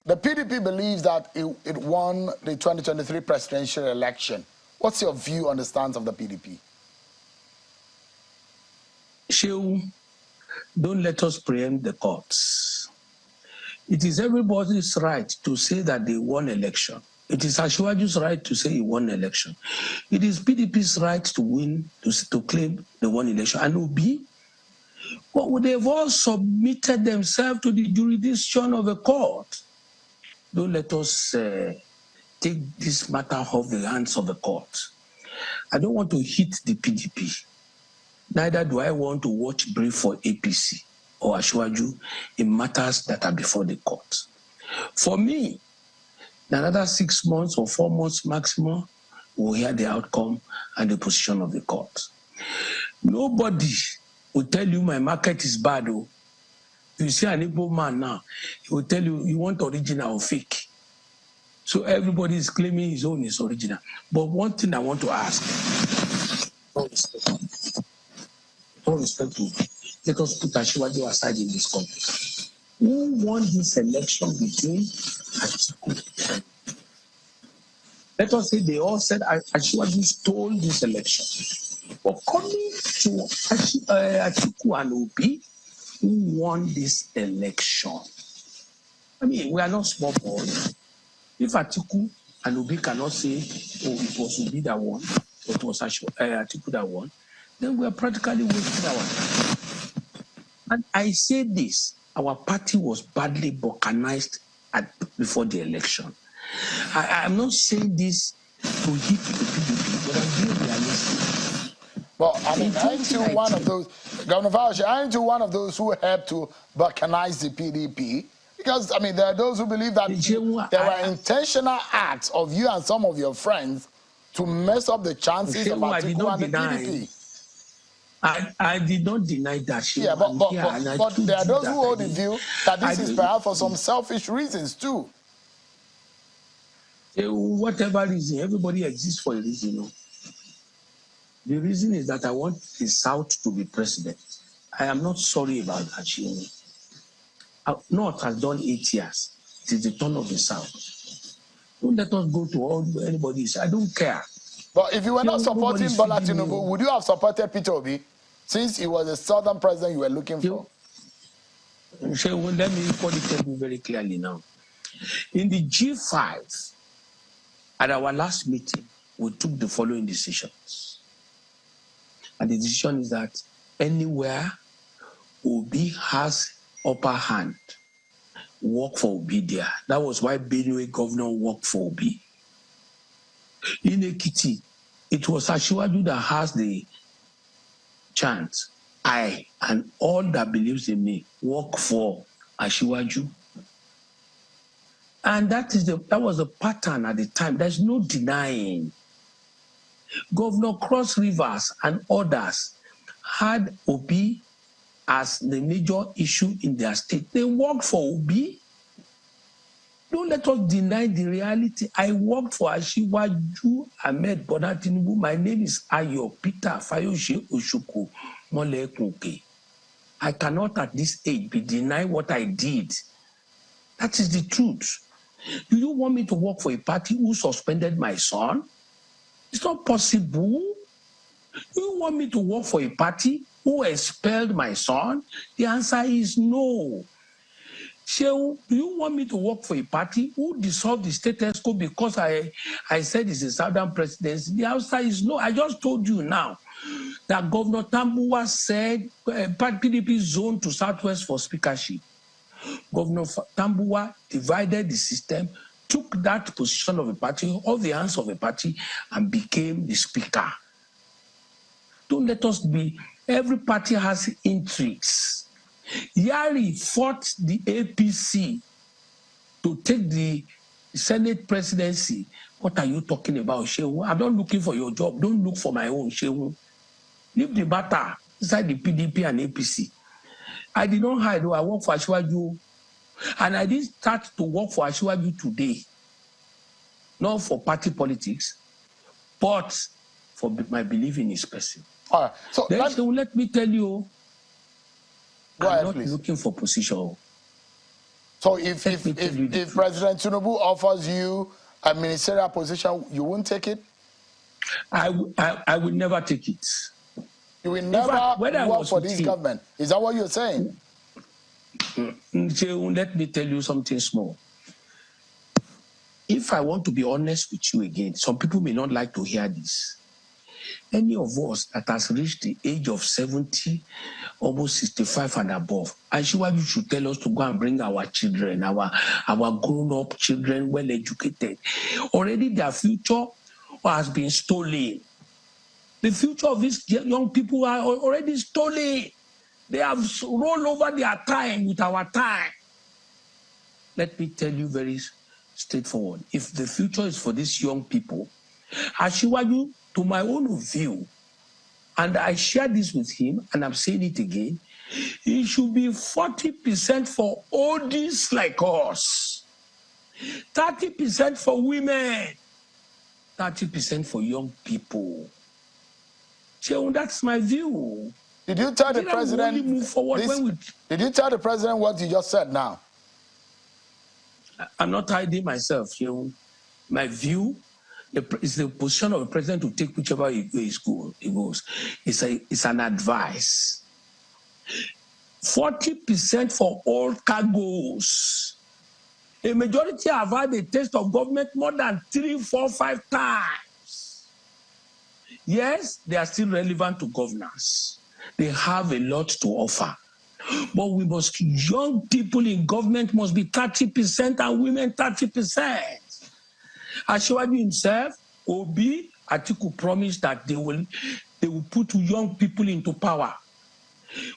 The PDP believes that it won the 2023 presidential election. What's your view on the stance of the PDP? Shehu, don't let us preempt the courts. It is everybody's right to say that they won election. It is Asiwaju's right to say he won election. It is PDP's right to win, to claim they won election. And Obi, well, they've all submitted themselves to the jurisdiction of a court. Don't let us take this matter off the hands of the court. I don't want to hit the PDP. Neither do I want to watch brief for APC or Asiwaju in matters that are before the court. For me, another 6 months or 4 months maximum, we'll hear the outcome and the position of the court. Nobody will tell you my market is bad. Oh. You see an Igbo man now, he will tell you you want original or fake. So everybody is claiming his own is original. But one thing I want to ask, all respect to, let us put Asiwaju aside in this context. Who won this election between Atiku and let us say they all said Asiwaju stole this election. But coming to Atiku and Obi, who won this election? I mean, we are not small boys. If Atiku and Obi cannot say, oh, it was Obi that won, or it was Atiku that won, then we are practically wasting our time. And I say this, our party was badly balkanized before the election. I'm not saying this to hit the PDP, but I'm being realistic. Well, I mean, aren't you one of those, Governor Fayose, aren't you one of those who helped to balkanize the PDP? Because, I mean, there are those who believe that there were intentional acts of you and some of your friends to mess up the chances of Atiku and the PDP. I did not deny that. Yeah, but there are those who hold the view that this is perhaps for some selfish reasons too. Whatever reason, everybody exists for a reason. You know? The reason is that I want the South to be president. I am not sorry about that. You know? North has done 8 years. It is the turn of the South. Don't let us go to all anybody. I don't care. But if you were not supporting Bola Tinubu, would you have supported Peter Obi since he was the southern president you were looking for? Let me tell you very clearly now. In the G5, at our last meeting, we took the following decisions. And the decision is that anywhere Obi has upper hand, work for Obi there. That was why Benue governor worked for Obi. In Ekiti, it was Asiwaju that has the chance. I and all that believes in me work for Asiwaju. And that was the pattern at the time. There's no denying. Governor Cross Rivers and others had Obi as the major issue in their state. They worked for Obi. Don't let us deny the reality. I worked for Asiwaju Ahmed Bola Tinubu. My name is Ayo Peter Fayose Oshuku Molekuke. I cannot at this age be denied what I did. That is the truth. Do you want me to work for a party who suspended my son? It's not possible. Do you want me to work for a party who expelled my son? The answer is no. So, do you want me to work for a party who dissolved the status quo because I said it's a southern presidency? The answer is no. I just told you now that Governor Tambuwa said PDP zone to Southwest for speakership. Governor Tambuwa divided the system, took that position of a party, all the hands of a party, and became the speaker. Don't let us be, every party has intrigues. Yari fought the APC to take the Senate presidency. What are you talking about, Shehu? I'm not looking for your job. Don't look for my own, Shehu. Leave the matter inside the PDP and APC. I did not hide. I work for Asiwaju. And I didn't start to work for Asiwaju today. Not for party politics, but for my belief in his person. All right. So let me tell you, go I'm ahead, not please. looking for position. So So if President Tinubu offers you a ministerial position, you won't take it? I will never take it. You will never work for this government. Is that what you're saying? Let me tell you something small. If I want to be honest with you again, some people may not like to hear this. Any of us that has reached the age of 70, almost 65 and above, and you should tell us to go and bring our children, our grown-up children, well-educated. Already their future has been stolen. The future of these young people are already stolen. They have rolled over their time with our time. Let me tell you very straightforward. If the future is for these young people, Asiwaju, to my own view, and I share this with him, and I'm saying it again, it should be 40% for oldies like us, 30% for women, 30% for young people. So that's my view. Did you tell the president? Did you tell the president what you just said now? I'm not hiding myself. My view is the position of the president to take whichever he goes. It's an advice. 40% for all cargoes. A majority have had a taste of government more than 3, 4, 5 times. Yes, they are still relevant to governance. They have a lot to offer. But young people in government must be 30% and women 30%. Asiwaju himself, Obi, Atiku promised that they will put young people into power.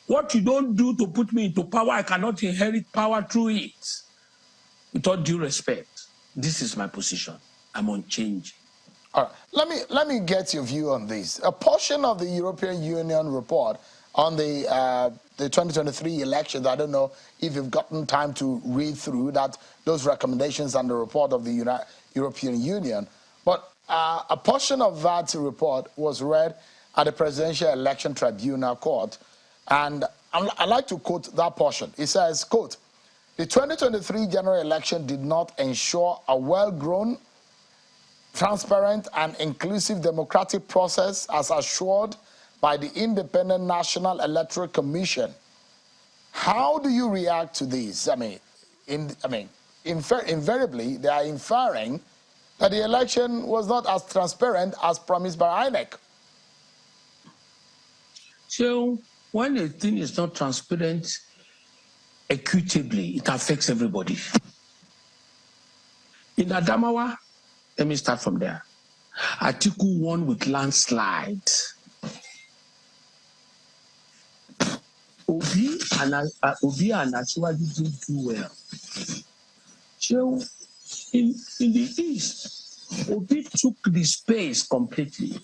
What you don't do to put me into power, I cannot inherit power through it. With all due respect, this is my position. I'm unchanging. All right. Let me get your view on this. A portion of the European Union report on the 2023 elections, I don't know if you've gotten time to read through those recommendations and the report of the European Union, but a portion of that report was read at the Presidential Election Tribunal Court, and I'd like to quote that portion. It says, quote, "The 2023 general election did not ensure a well-grown, transparent and inclusive democratic process as assured by the Independent National Electoral Commission." How do you react to this? Invariably, they are inferring that the election was not as transparent as promised by INEC. So, when a thing is not transparent equitably, it affects everybody. In Adamawa, let me start from there. Atiku won with landslide. Obi and Asiwaju did do well. So in the East, Obi took the space completely.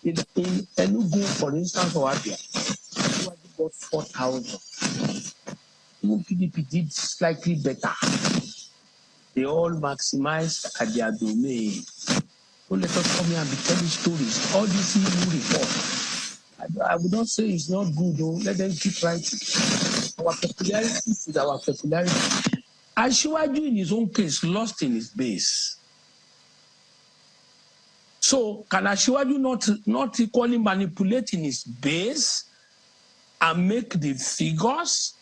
In Enugu, for instance, or Abia, Asiwaju got 4,000. Even PDP did slightly better. They all maximized at their domain. Don't let us come here and be telling stories. All these new reports. I would not say it's not good, though. Let them keep writing. Our popularity is our popularity. Asiwaju, in his own case, lost in his base. So, can Asiwaju not equally manipulate in his base and make the figures?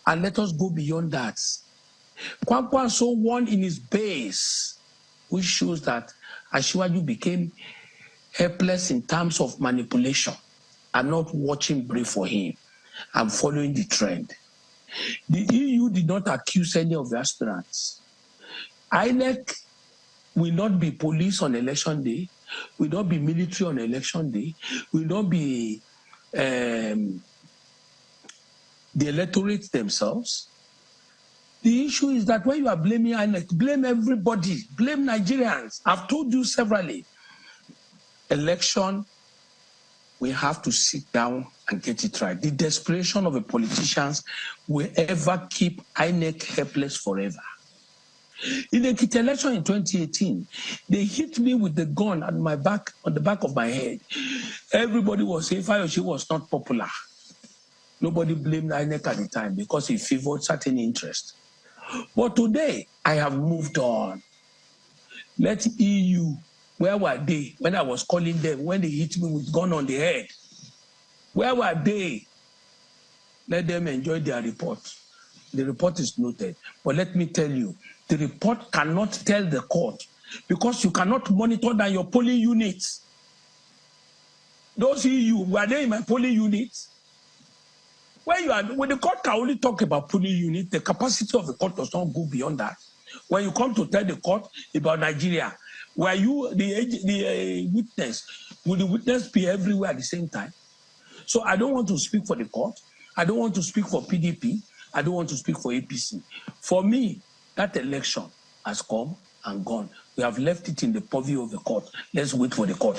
And let us go beyond that. Kwankwaso won in his base, which shows that Asiwaju became helpless in terms of manipulation and not watching brief for him and following the trend. The EU did not accuse any of the aspirants. INEC will not be police on election day, will not be military on election day, will not be the electorate themselves. The issue is that when you are blaming INEC, blame everybody, blame Nigerians. I've told you severally. Election, we have to sit down and get it right. The desperation of the politicians will ever keep INEC helpless forever. In the Ekiti election in 2018, they hit me with the gun on my back, on the back of my head. Everybody was saying Fayose was not popular. Nobody blamed INEC at the time because he favored certain interests. But today, I have moved on. Let EU, where were they when I was calling them, when they hit me with gun on the head? Where were they? Let them enjoy their report. The report is noted. But let me tell you, the report cannot tell the court because you cannot monitor than your polling units. Those EU, were they in my polling units? When the court can only talk about polling unit, the capacity of the court does not go beyond that. When you come to tell the court about Nigeria, were you the witness? Will the witness be everywhere at the same time? So I don't want to speak for the court. I don't want to speak for PDP. I don't want to speak for APC. For me, that election has come and gone. We have left it in the purview of the court. Let's wait for the court.